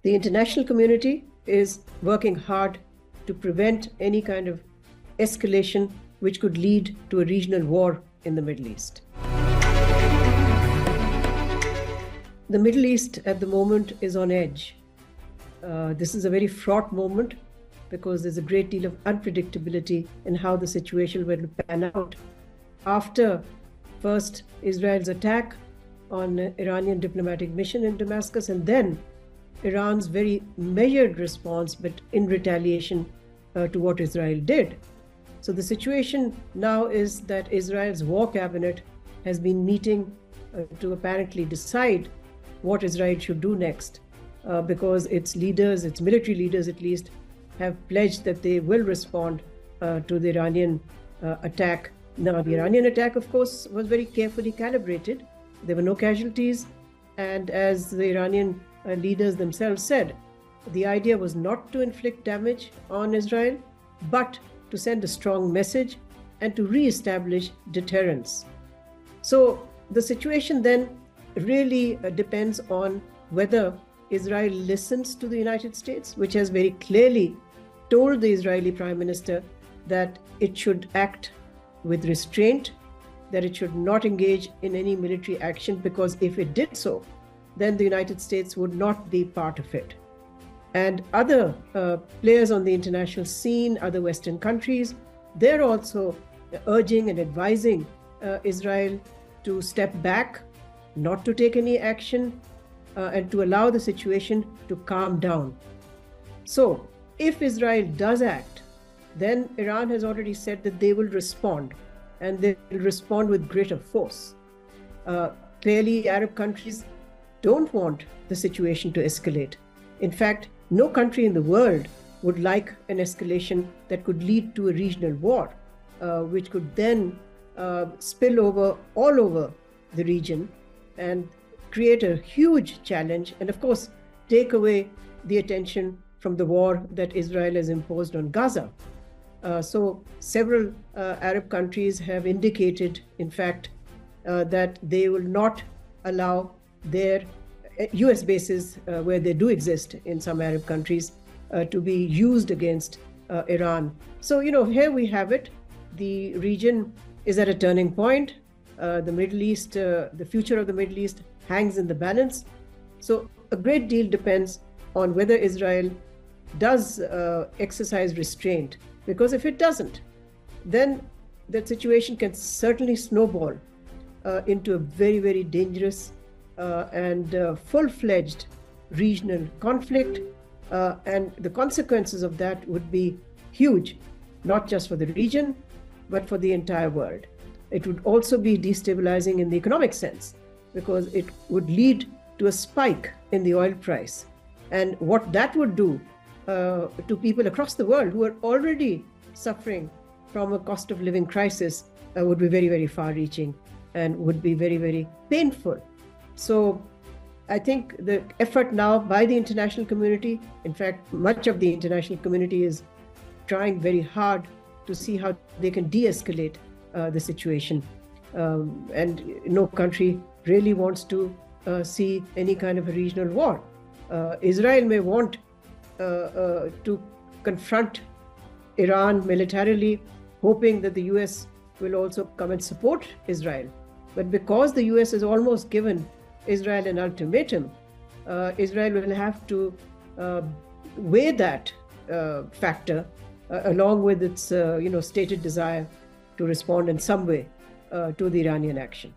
The international community is working hard to prevent any kind of escalation which could lead to a regional war in the Middle East. The Middle East at the moment is on edge. This is a very fraught moment because there's a great deal of unpredictability in how the situation will pan out. After first Israel's attack on an Iranian diplomatic mission in Damascus, and then Iran's very measured response, but in retaliation to what Israel did. So the situation now is that Israel's war cabinet has been meeting to apparently decide what Israel should do next, because its leaders, its military leaders at least, have pledged that they will respond to the Iranian attack. Now, the Iranian attack, of course, was very carefully calibrated. There were no casualties, and as the Iranian leaders themselves said, the idea was not to inflict damage on Israel, but to send a strong message and to re-establish deterrence. So the situation then really depends on whether Israel listens to the United States, which has very clearly told the Israeli Prime Minister that it should act with restraint, that it should not engage in any military action, because if it did so, then the United States would not be part of it. And other players on the international scene, other Western countries, they're also urging and advising Israel to step back, not to take any action, and to allow the situation to calm down. So if Israel does act, then Iran has already said that they will respond, and they will respond with greater force. Clearly, Arab countries don't want the situation to escalate. In fact, no country in the world would like an escalation that could lead to a regional war, which could then spill over all over the region and create a huge challenge, and of course, take away the attention from the war that Israel has imposed on Gaza. So several Arab countries have indicated, in fact, that they will not allow their US bases, where they do exist in some Arab countries, to be used against Iran. So, here we have it. The region is at a turning point. The Middle East, the future of the Middle East hangs in the balance. So a great deal depends on whether Israel does exercise restraint, because if it doesn't, then that situation can certainly snowball into a very, very dangerous and full-fledged regional conflict, and the consequences of that would be huge, not just for the region, but for the entire world. It would also be destabilizing in the economic sense, because it would lead to a spike in the oil price. And what that would do to people across the world who are already suffering from a cost of living crisis would be very, very far-reaching and would be very, very painful. So I think the effort now by the international community, in fact, much of the international community is trying very hard to see how they can de-escalate the situation. And no country really wants to see any kind of a regional war. Israel may want to confront Iran militarily, hoping that the US will also come and support Israel. But because the US has almost given Israel an ultimatum, Israel will have to weigh that factor along with its stated desire to respond in some way to the Iranian action.